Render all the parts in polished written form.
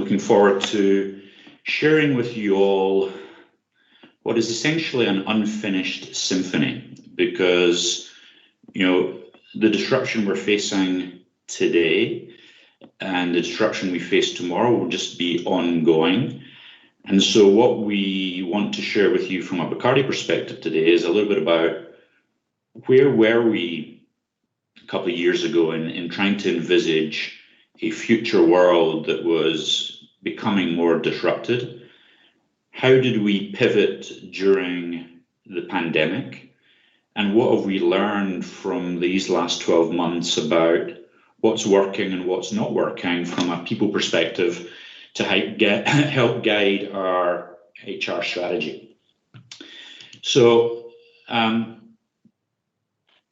looking forward to sharing with you all what is essentially an unfinished symphony, because the disruption we're facing today and the disruption we face tomorrow will just be ongoing. And so what we want to share with you from a Barcardi perspective today is a little bit about where were we a couple of years ago in trying to envisage a future world that was becoming more disrupted. How did we pivot during the pandemic? And what have we learned from these last 12 months about what's working and what's not working from a people perspective to help guide our HR strategy? So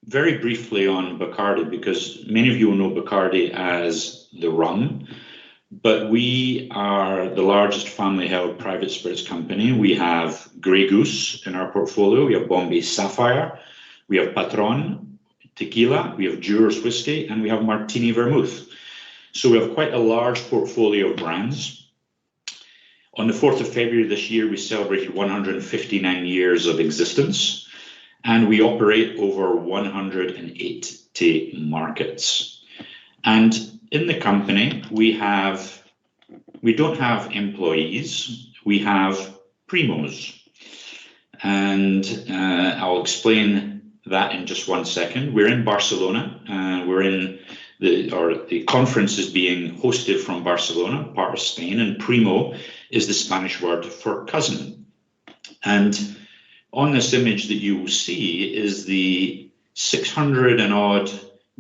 very briefly on Barcardi, because many of you will know Barcardi as the Rum, but we are the largest family-held private spirits company. We have Grey Goose in our portfolio, we have Bombay Sapphire, we have Patron Tequila, we have Dewar's Whiskey, and we have Martini Vermouth. So we have quite a large portfolio of brands. On the 4th of February this year, we celebrated 159 years of existence, and we operate over 180 markets. And in the company, we don't have employees, we have Primos. And I'll explain that in just one second. We're in Barcelona, the conference is being hosted from Barcelona, part of Spain, and Primo is the Spanish word for cousin. And on this image that you will see is the 600 and odd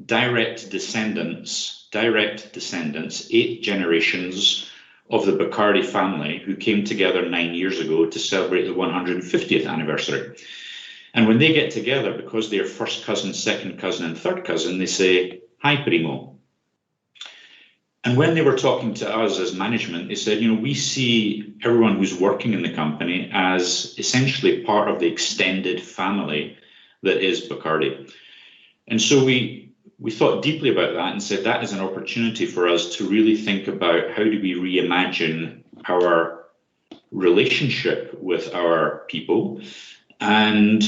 direct descendants, 8 generations of the Barcardi family who came together 9 years ago to celebrate the 150th anniversary. And when they get together, because they're first cousin, second cousin, and third cousin, they say, "Hi, Primo." And when they were talking to us as management, they said, we see everyone who's working in the company as essentially part of the extended family that is Barcardi. And so we thought deeply about that and said that is an opportunity for us to really think about how do we reimagine our relationship with our people. And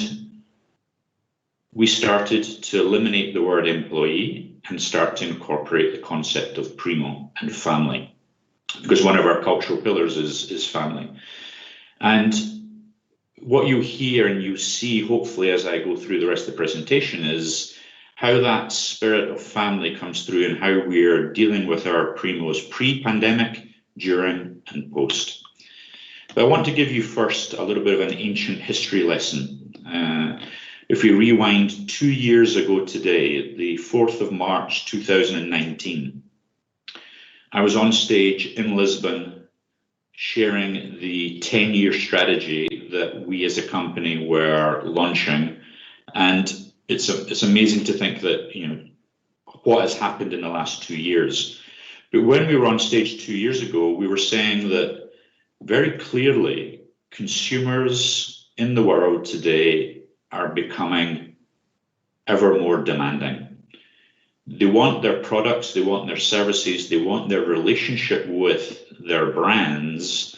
we started to eliminate the word employee and start to incorporate the concept of Primo and family, because one of our cultural pillars is family. And what you hear and you see, hopefully, as I go through the rest of the presentation, is how that spirit of family comes through and how we're dealing with our Primos pre-pandemic, during, and post. But I want to give you first a little bit of an ancient history lesson. If we rewind 2 years ago today, the 4th of March 2019, I was on stage in Lisbon sharing the 10-year strategy that we as a company were launching. And it's amazing to think that, what has happened in the last 2 years. But when we were on stage 2 years ago, we were saying that very clearly consumers in the world today are becoming ever more demanding. They want their products, they want their services, they want their relationship with their brands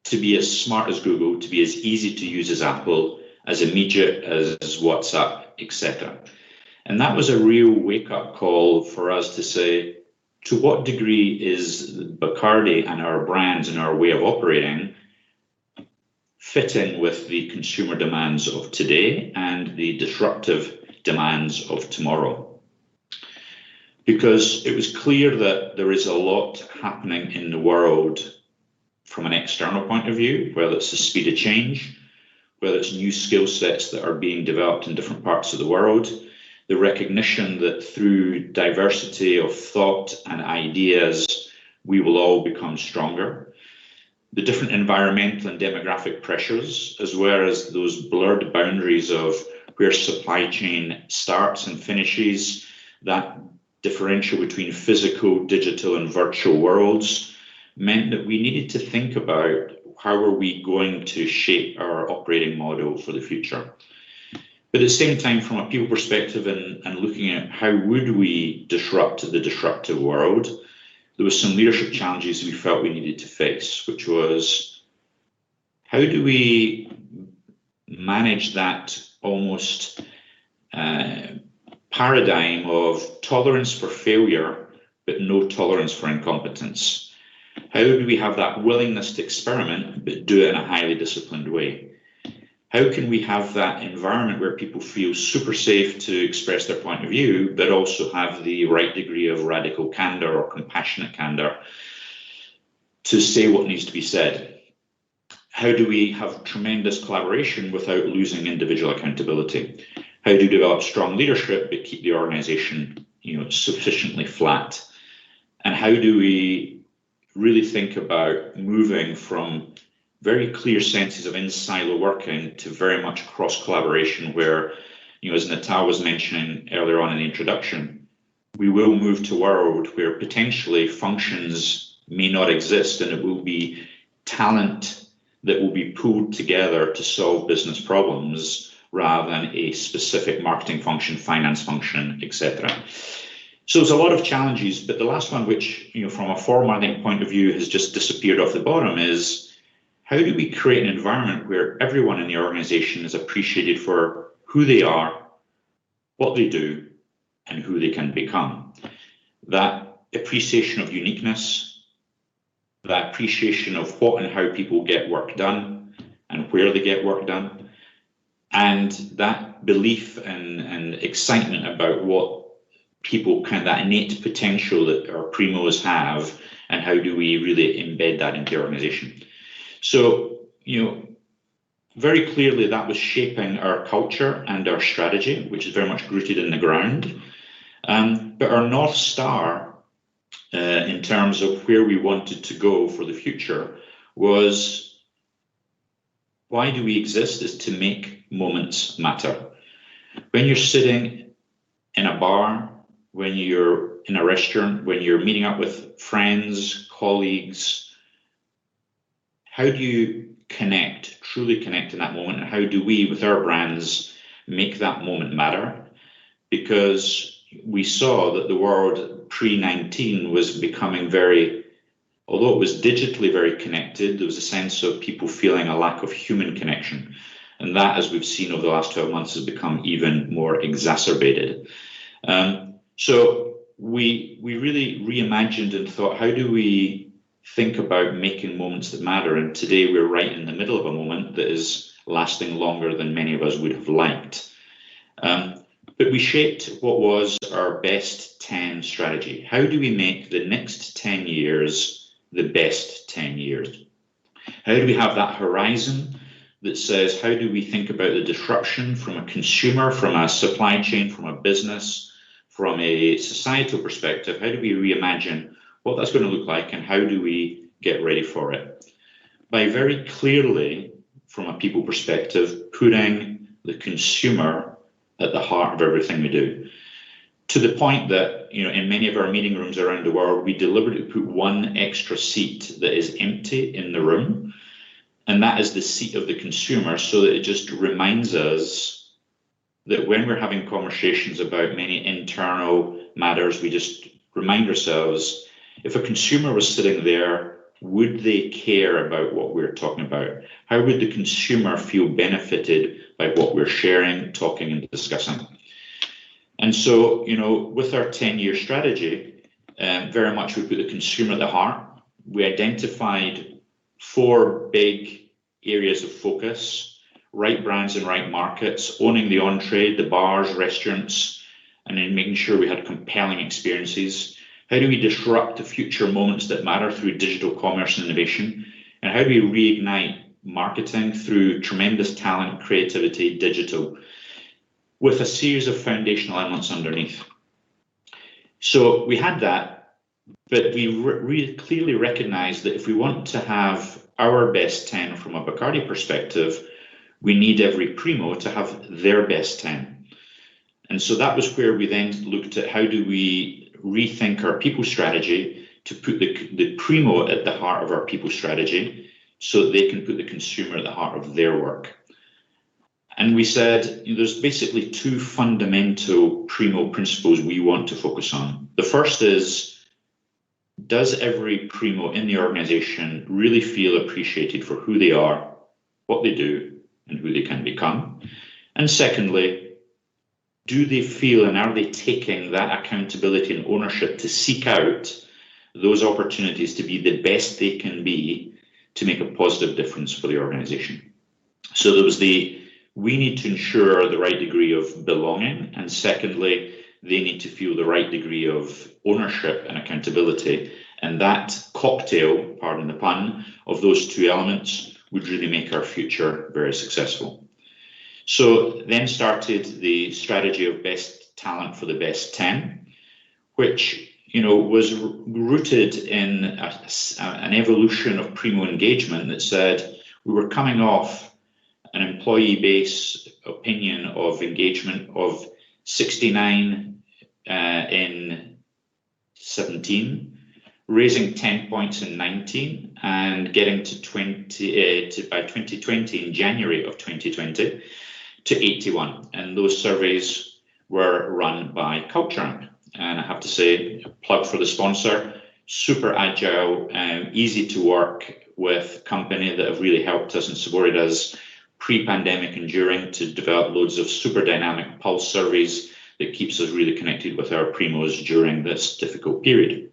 to be as smart as Google, to be as easy to use as Apple, as immediate as WhatsApp, etc. And that was a real wake-up call for us to say, to what degree is Barcardi and our brands and our way of operating fitting with the consumer demands of today and the disruptive demands of tomorrow? Because it was clear that there is a lot happening in the world from an external point of view, whether it's the speed of change, whether it's new skill sets that are being developed in different parts of the world, the recognition that through diversity of thought and ideas, we will all become stronger. The different environmental and demographic pressures, as well as those blurred boundaries of where supply chain starts and finishes, that differential between physical, digital, and virtual worlds, meant that we needed to think about how are we going to shape our operating model for the future. But at the same time, from a people perspective and looking at how would we disrupt the disruptive world, there was some leadership challenges we felt we needed to face, which was, how do we manage that almost paradigm of tolerance for failure, but no tolerance for incompetence? How do we have that willingness to experiment, but do it in a highly disciplined way? How can we have that environment where people feel super safe to express their point of view, but also have the right degree of radical candor or compassionate candor to say what needs to be said? How do we have tremendous collaboration without losing individual accountability? How do we develop strong leadership but keep the organization, sufficiently flat? And how do we really think about moving from very clear senses of in-silo working to very much cross-collaboration where, as Natal was mentioning earlier on in the introduction, we will move to a world where potentially functions may not exist, and it will be talent that will be pulled together to solve business problems rather than a specific marketing function, finance function, etc. So there's a lot of challenges, but the last one, which, from a formatting point of view has just disappeared off the bottom, is how do we create an environment where everyone in the organization is appreciated for who they are, what they do, and who they can become? That appreciation of uniqueness, that appreciation of what and how people get work done and where they get work done, and that belief and excitement about what people that innate potential that our Primos have, and how do we really embed that into the organization. So, very clearly that was shaping our culture and our strategy, which is very much rooted in the ground. But our North Star, in terms of where we wanted to go for the future, was, why do we exist, is to make moments matter. When you're sitting in a bar, when you're in a restaurant, when you're meeting up with friends, colleagues, how do you truly connect in that moment? And how do we, with our brands, make that moment matter? Because we saw that the world pre-19 was becoming although it was digitally very connected, there was a sense of people feeling a lack of human connection. And that, as we've seen over the last 12 months, has become even more exacerbated. So we really reimagined and thought, how do we think about making moments that matter? And today we're right in the middle of a moment that is lasting longer than many of us would have liked. But we shaped what was our best 10 strategy. How do we make the next 10 years the best 10 years? How do we have that horizon that says, how do we think about the disruption from a consumer, from a supply chain, from a business, from a societal perspective? How do we reimagine what that's going to look like, and how do we get ready for it? By very clearly, from a people perspective, putting the consumer at the heart of everything we do. To the point that, in many of our meeting rooms around the world, we deliberately put one extra seat that is empty in the room, and that is the seat of the consumer, so that it just reminds us that when we're having conversations about many internal matters, we just remind ourselves, if a consumer was sitting there, would they care about what we're talking about? How would the consumer feel benefited by what we're sharing, talking, and discussing? And so, with our 10-year strategy, very much we put the consumer at the heart. We identified 4 big areas of focus: right brands and right markets, owning the on-trade, the bars, restaurants, and then making sure we had compelling experiences. How do we disrupt the future moments that matter through digital commerce and innovation? And how do we reignite marketing through tremendous talent, creativity, digital, with a series of foundational elements underneath? So we had that, but we really clearly recognized that if we want to have our best 10 from a Barcardi perspective, we need every Primo to have their best 10. And so that was where we then looked at, how do we rethink our people strategy to put the Primo at the heart of our people strategy, so that they can put the consumer at the heart of their work. And we said, there's basically 2 fundamental Primo principles we want to focus on. The first is does every Primo in the organization really feel appreciated for who they are, what they do, and who they can become? And secondly, do they feel and are they taking that accountability and ownership to seek out those opportunities to be the best they can be to make a positive difference for the organization? So there was we need to ensure the right degree of belonging, and secondly, they need to feel the right degree of ownership and accountability. And that cocktail, pardon the pun, of those two elements would really make our future very successful. So then started the strategy of best talent for the best 10, which was rooted in an evolution of Primo engagement that said we were coming off an employee base opinion of engagement of 69 in 17, raising 10 points in 19, and getting to 20 by 2020, in January of 2020, to 81. And those surveys were run by Culture. And I have to say, a plug for the sponsor, super agile and easy to work with company that have really helped us and supported us pre-pandemic and during to develop loads of super dynamic pulse surveys that keeps us really connected with our Primos during this difficult period.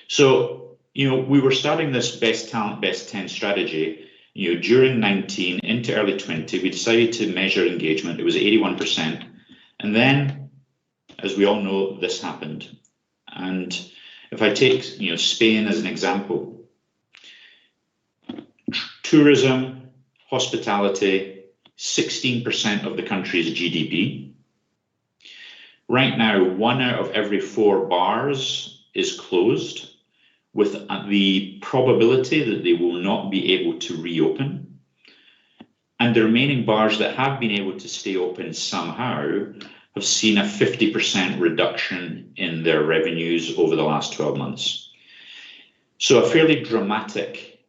So, we were starting this best talent, best 10 strategy, during 19 into early 20, we decided to measure engagement. It was 81%. And then, as we all know, this happened. And if I take, Spain as an example, tourism, hospitality, 16% of the country's GDP. Right now, 1 out of every 4 bars is closed, with the probability that they will not be able to reopen. And the remaining bars that have been able to stay open somehow have seen a 50% reduction in their revenues over the last 12 months. So a fairly dramatic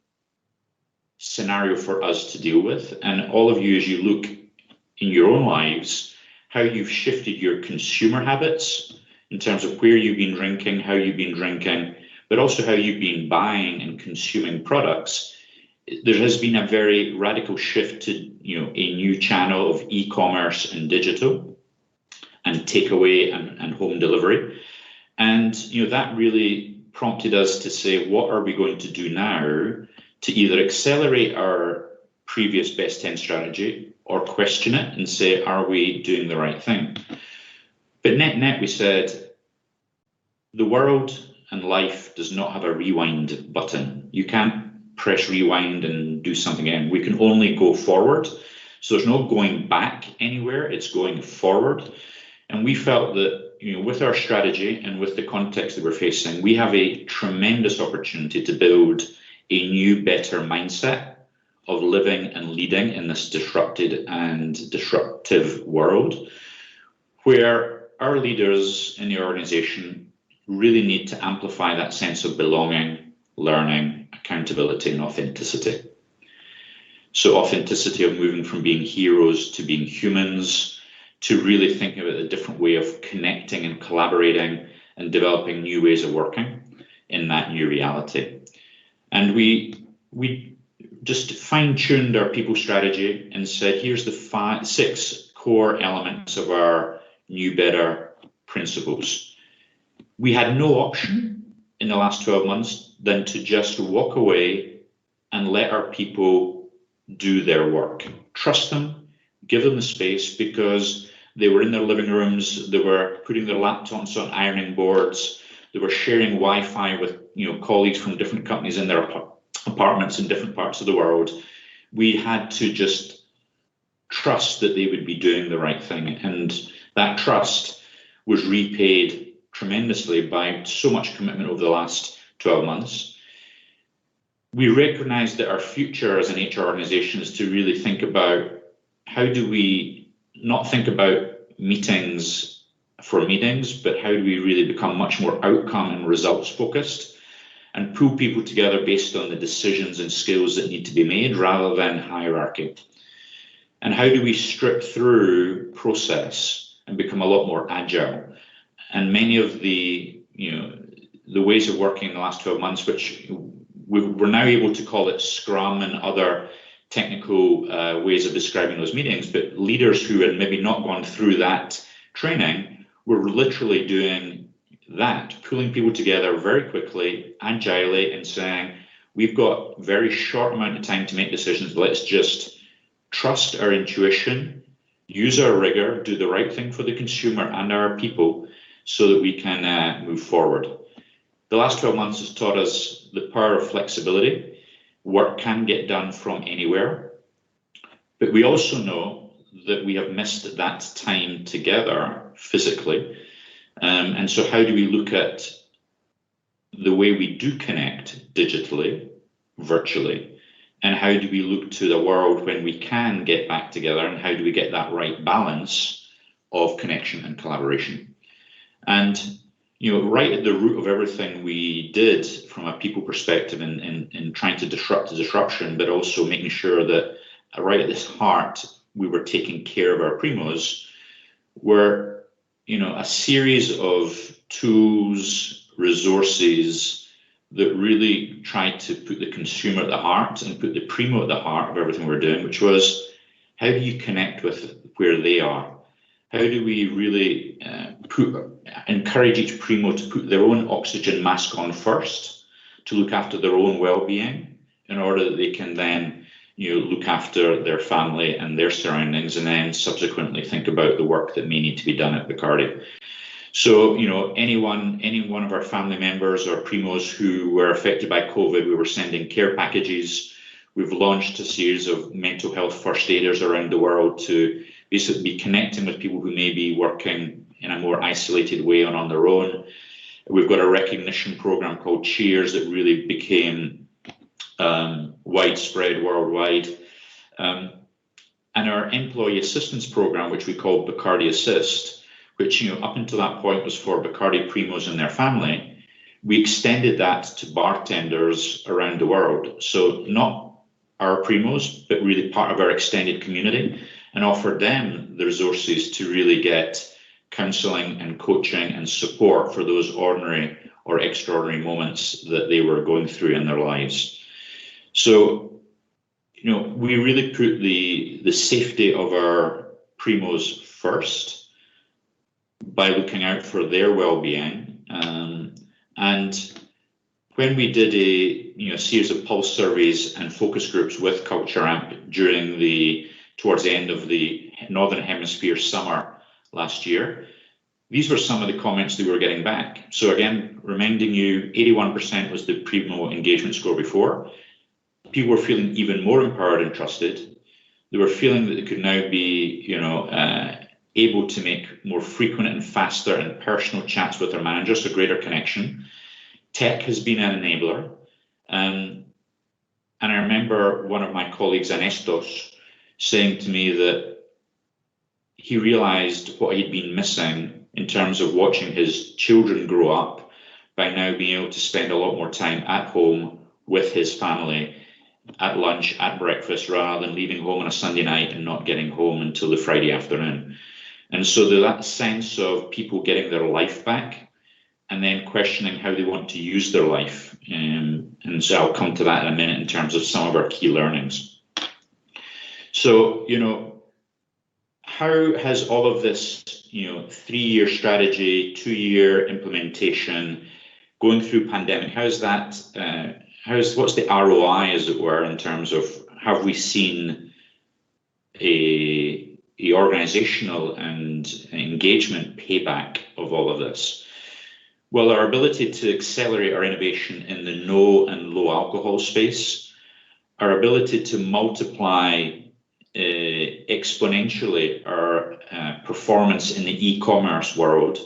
scenario for us to deal with. And all of you, as you look in your own lives, how you've shifted your consumer habits in terms of where you've been drinking, how you've been drinking, but also how you've been buying and consuming products. There has been a very radical shift to a new channel of e-commerce and digital and takeaway and home delivery. And that really prompted us to say, what are we going to do now to either accelerate our previous best 10 strategy or question it and say, are we doing the right thing? But net, we said, the world and life does not have a rewind button. You can't press rewind and do something again. We can only go forward. So there's no going back anywhere, it's going forward. And we felt that, with our strategy and with the context that we're facing, we have a tremendous opportunity to build a new, better mindset of living and leading in this disrupted and disruptive world, where our leaders in the organization really need to amplify that sense of belonging, learning, accountability, and authenticity. So authenticity of moving from being heroes to being humans, to really thinking about a different way of connecting and collaborating and developing new ways of working in that new reality. And we just fine-tuned our people strategy and said, here's the 6 core elements of our new, better principles. We had no option in the last 12 months than to just walk away and let our people do their work. Trust them, give them the space, because they were in their living rooms, they were putting their laptops on ironing boards, they were sharing Wi-Fi with colleagues from different companies in their apartments in different parts of the world. We had to just trust that they would be doing the right thing, and that trust was repaid tremendously by so much commitment over the last 12 months. We recognize that our future as an HR organization is to really think about, how do we not think about meetings for meetings, but how do we really become much more outcome and results focused and pull people together based on the decisions and skills that need to be made rather than hierarchy? And how do we strip through process and become a lot more agile? And many of the the ways of working in the last 12 months, which we're now able to call it Scrum and other technical ways of describing those meetings, but leaders who had maybe not gone through that training were literally doing that, pulling people together very quickly, agilely, and saying, we've got very short amount of time to make decisions. Let's just trust our intuition, use our rigor, do the right thing for the consumer and our people so that we can move forward. The last 12 months has taught us the power of flexibility. Work can get done from anywhere, but we also know that we have missed that time together physically. And so how do we look at the way we do connect digitally, virtually, and how do we look to the world when we can get back together, and how do we get that right balance of connection and collaboration? And right at the root of everything we did from a people perspective in trying to disrupt the disruption, but also making sure that right at this heart, we were taking care of our Primos, were, a series of tools, resources that really tried to put the consumer at the heart and put the Primo at the heart of everything we're doing, which was, how do you connect with where they are? How do we really encourage each Primo to put their own oxygen mask on first, to look after their own well-being, in order that they can then look after their family and their surroundings, and then subsequently think about the work that may need to be done at Barcardi. So, any one of our family members or Primos who were affected by COVID, we were sending care packages. We've launched a series of mental health first aiders around the world to basically be connecting with people who may be working in a more isolated way and on their own. We've got a recognition program called Cheers that really became widespread worldwide. And our employee assistance program, which we call Barcardi Assist, which up until that point was for Barcardi Primos and their family, we extended that to bartenders around the world. So not our Primos, but really part of our extended community, and offered them the resources to really get counselling and coaching and support for those ordinary or extraordinary moments that they were going through in their lives. So, we really put the safety of our Primos first by looking out for their well-being. And when we did a series of pulse surveys and focus groups with Culture Amp towards the end of the Northern Hemisphere summer last year, these were some of the comments that we were getting back. So again, reminding you, 81% was the Primo engagement score before. People were feeling even more empowered and trusted. They were feeling that they could now be, able to make more frequent and faster and personal chats with their managers, so greater connection. Tech has been an enabler. And I remember one of my colleagues, Anestos, saying to me that he realized what he'd been missing in terms of watching his children grow up by now being able to spend a lot more time at home with his family, at lunch, at breakfast, rather than leaving home on a Sunday night and not getting home until the Friday afternoon. And so that sense of people getting their life back and then questioning how they want to use their life. And so I'll come to that in a minute in terms of some of our key learnings. So, how has all of this, 3-year strategy, 2-year implementation, going through pandemic, how's that, what's the ROI, as it were, in terms of, have we seen a organizational and engagement payback of all of this? Well, our ability to accelerate our innovation in the no and low alcohol space, our ability to multiply exponentially our performance in the e-commerce world,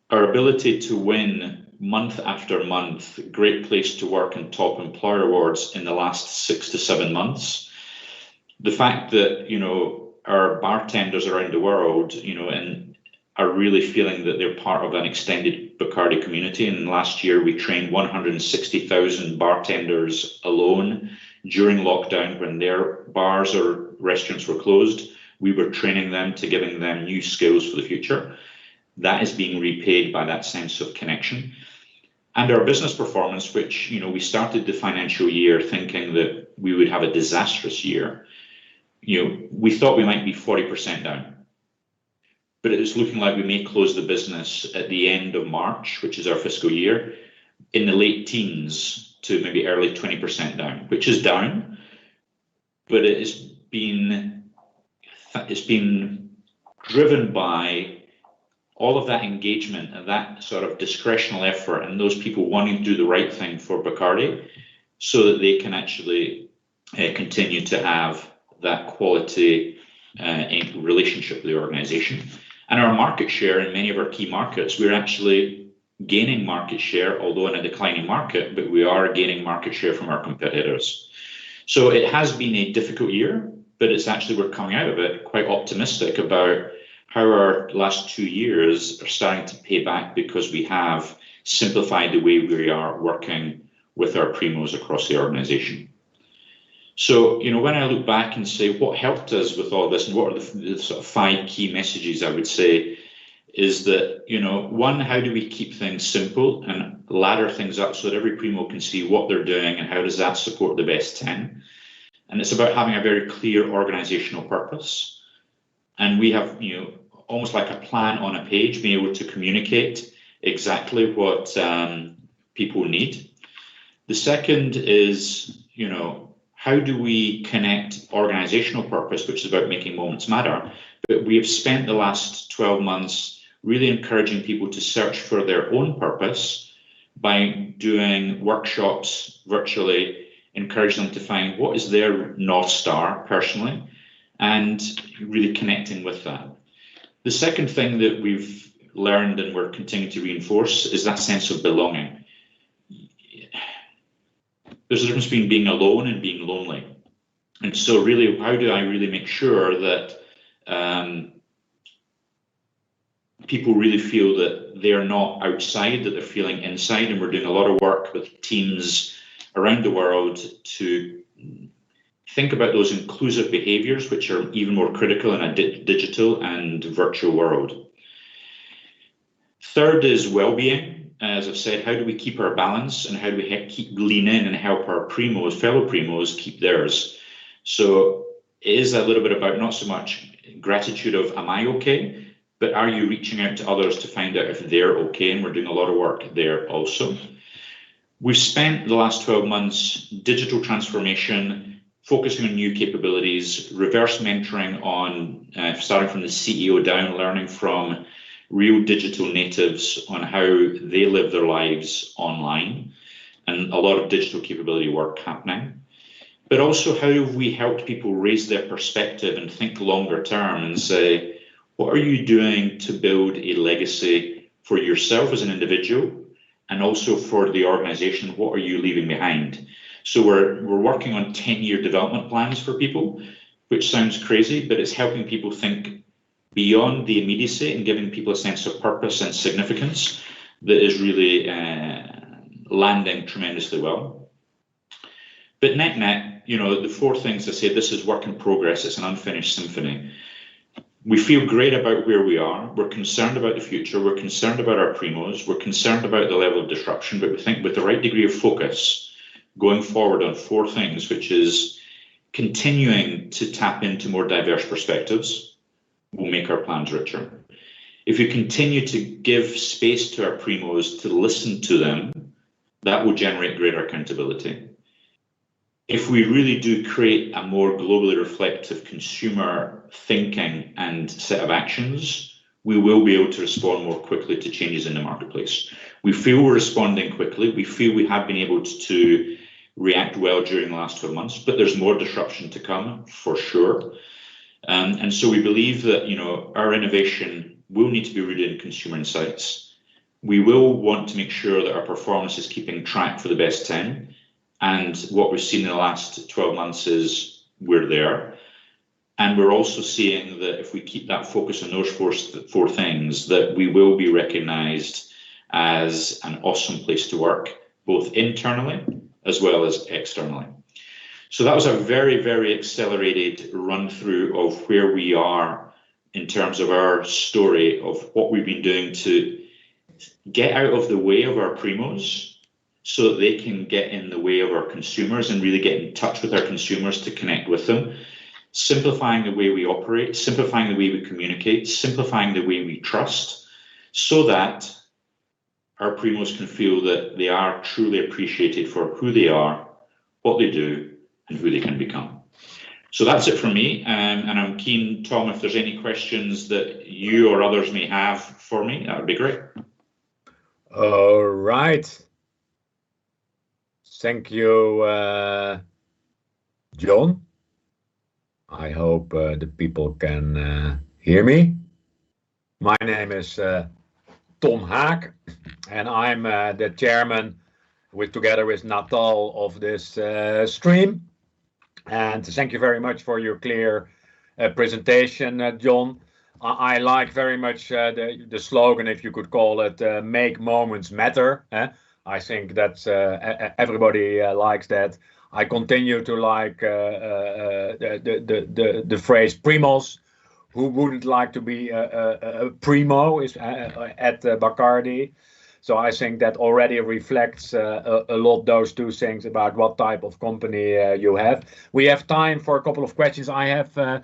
our ability to win month after month Great Place to Work and Top Employer Awards in the last 6 to 7 months, the fact that our bartenders around the world and are really feeling that they're part of an extended Barcardi community. And last year we trained 160,000 bartenders alone during lockdown when their bars or restaurants were closed. We were training them to giving them new skills for the future. That is being repaid by that sense of connection. And our business performance, which, we started the financial year thinking that we would have a disastrous year. We thought we might be 40% down, but it was looking like we may close the business at the end of March, which is our fiscal year, in the late teens to maybe early 20% down, which is down, but it's been driven by all of that engagement and that sort of discretional effort and those people wanting to do the right thing for Barcardi so that they can actually continue to have that quality relationship with the organization. And our market share in many of our key markets, we're actually gaining market share, although in a declining market, but we are gaining market share from our competitors. So it has been a difficult year, but it's actually, we're coming out of it quite optimistic about how our last 2 years are starting to pay back because we have simplified the way we are working with our Primos across the organization. So, when I look back and say what helped us with all this and what are the sort of 5 key messages I would say is that, one, how do we keep things simple and ladder things up so that every Primo can see what they're doing and how does that support the best 10? And it's about having a very clear organizational purpose. And we have, almost like a plan on a page, being able to communicate exactly what people need. The second is, how do we connect organizational purpose, which is about making moments matter? But we have spent the last 12 months really encouraging people to search for their own purpose by doing workshops virtually, encourage them to find what is their North Star personally, and really connecting with that. The second thing that we've learned and we're continuing to reinforce is that sense of belonging. There's a difference between being alone and being lonely. And so really, how do I really make sure that people really feel that they're not outside, that they're feeling inside? And we're doing a lot of work with teams around the world to think about those inclusive behaviors, which are even more critical in a digital and virtual world. Third is well-being. As I've said, how do we keep our balance and how do we keep lean in and help our Primos, fellow Primos, keep theirs? So it is a little bit about not so much gratitude of, am I okay? But are you reaching out to others to find out if they're okay? And we're doing a lot of work there also. We've spent the last 12 months digital transformation, focusing on new capabilities, reverse mentoring on, starting from the CEO down, learning from real digital natives on how they live their lives online, and a lot of digital capability work happening. But also, how have we helped people raise their perspective and think longer term and say, what are you doing to build a legacy for yourself as an individual and also for the organization? What are you leaving behind? So we're working on 10-year development plans for people, which sounds crazy, but it's helping people think beyond the immediacy and giving people a sense of purpose and significance that is really landing tremendously well. But net, the 4 things I say, this is work in progress, it's an unfinished symphony. We feel great about where we are, we're concerned about the future, we're concerned about our Primos, we're concerned about the level of disruption, but we think with the right degree of focus, going forward on 4 things, which is continuing to tap into more diverse perspectives, will make our plans richer. If we continue to give space to our Primos to listen to them, that will generate greater accountability. If we really do create a more globally reflective consumer thinking and set of actions, we will be able to respond more quickly to changes in the marketplace. We feel we're responding quickly. We feel we have been able to react well during the last 12 months, but there's more disruption to come for sure. And so we believe that our innovation will need to be rooted in consumer insights. We will want to make sure that our performance is keeping track for the best 10. And what we've seen in the last 12 months is we're there. And we're also seeing that if we keep that focus on those 4 things, that we will be recognized as an awesome place to work, both internally as well as externally. So that was a very, very accelerated run through of where we are in terms of our story of what we've been doing to get out of the way of our Primos so that they can get in the way of our consumers and really get in touch with our consumers to connect with them, simplifying the way we operate, simplifying the way we communicate, simplifying the way we trust, so that our Primos can feel that they are truly appreciated for who they are, what they do, and who they can become. So that's it from me, and I'm keen, Tom, if there's any questions that you or others may have for me, that would be great. All right. Thank you, John. I hope the people can hear me. My name is Tom Haak, and I'm the chairman together with Natal of this stream. And thank you very much for your clear presentation, John. I like very much the slogan, if you could call it, make moments matter. I think that everybody likes that. I continue to like the phrase Primos. Who wouldn't like to be a Primo at Barcardi? So I think that already reflects a lot those two things about what type of company you have. We have time for a couple of questions. I have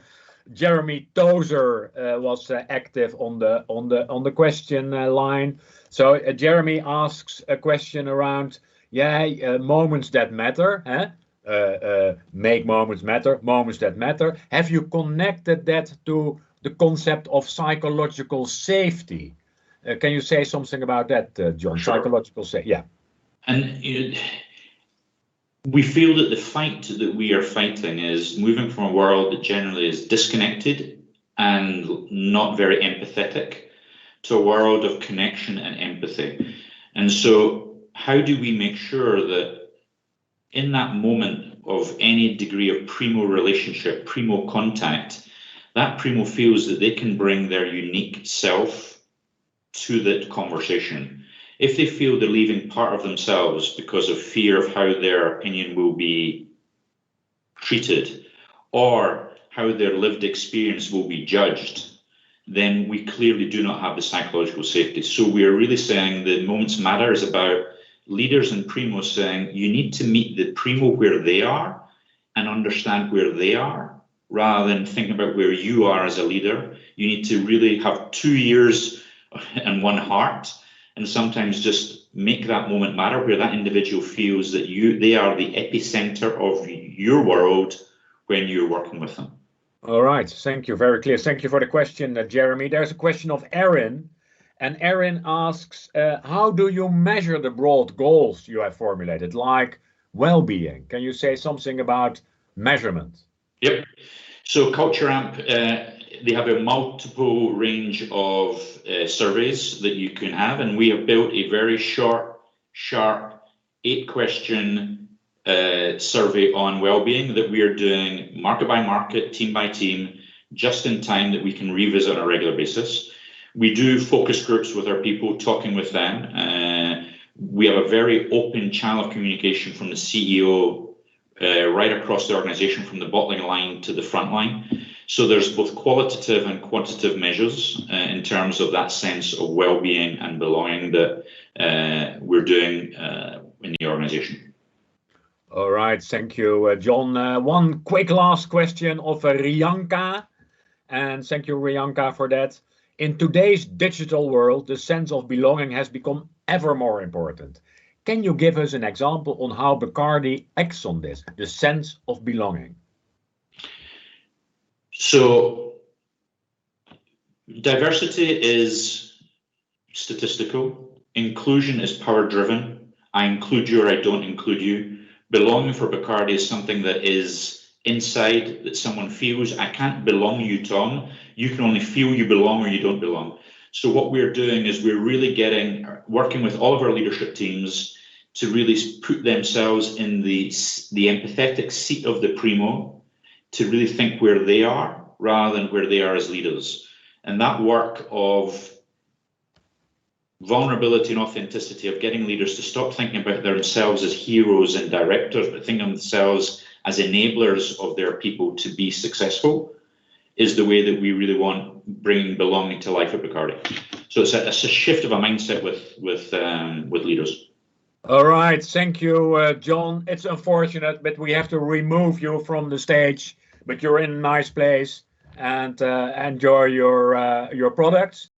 Jeremy Tozer was active on the question line. So Jeremy asks a question around moments that matter. Make moments matter, moments that matter. Have you connected that to the concept of psychological safety? Can you say something about that, John? Sure. Psychological safety, yeah. And we feel that the fight that we are fighting is moving from a world that generally is disconnected and not very empathetic to a world of connection and empathy. And so how do we make sure that in that moment of any degree of Primo relationship, Primo contact, that Primo feels that they can bring their unique self to that conversation? If they feel they're leaving part of themselves because of fear of how their opinion will be treated or how their lived experience will be judged, then we clearly do not have the psychological safety. So we are really saying the moments matter is about leaders and Primos saying you need to meet the Primo where they are and understand where they are, rather than thinking about where you are as a leader. You need to really have 2 ears and one heart, and sometimes just make that moment matter where that individual feels that they are the epicenter of your world when you're working with them. All right, thank you, very clear. Thank you for the question, Jeremy. There's a question of Erin, and Erin asks, how do you measure the broad goals you have formulated, like well-being? Can you say something about measurement? Yep. So Culture Amp, they have a multiple range of surveys that you can have, and we have built a very short, sharp 8-question survey on well-being that we are doing market by market, team by team, just in time, that we can revisit on a regular basis. We do focus groups with our people, talking with them. We have a very open channel of communication from the CEO right across the organization, from the bottling line to the front line. So there's both qualitative and quantitative measures in terms of that sense of well-being and belonging that we're doing in the organization. All right, thank you, John. One quick last question of Rianka, and thank you, Rianka, for that. In today's digital world, the sense of belonging has become ever more important. Can you give us an example on how Barcardi acts on this, the sense of belonging? So diversity is statistical. Inclusion is power-driven. I include you or I don't include you. Belonging for Barcardi is something that is inside, that someone feels. I can't belong you, Tom. You can only feel you belong or you don't belong. So what we're doing is we're really working with all of our leadership teams to really put themselves in the empathetic seat of the Primo, to really think where they are rather than where they are as leaders. And that work of vulnerability and authenticity, of getting leaders to stop thinking about themselves as heroes and directors, but thinking of themselves as enablers of their people to be successful, is the way that we really want bringing belonging to life at Barcardi. So it's a shift of a mindset with leaders. All right, thank you, John. It's unfortunate, but we have to remove you from the stage. But you're in a nice place, and enjoy your products.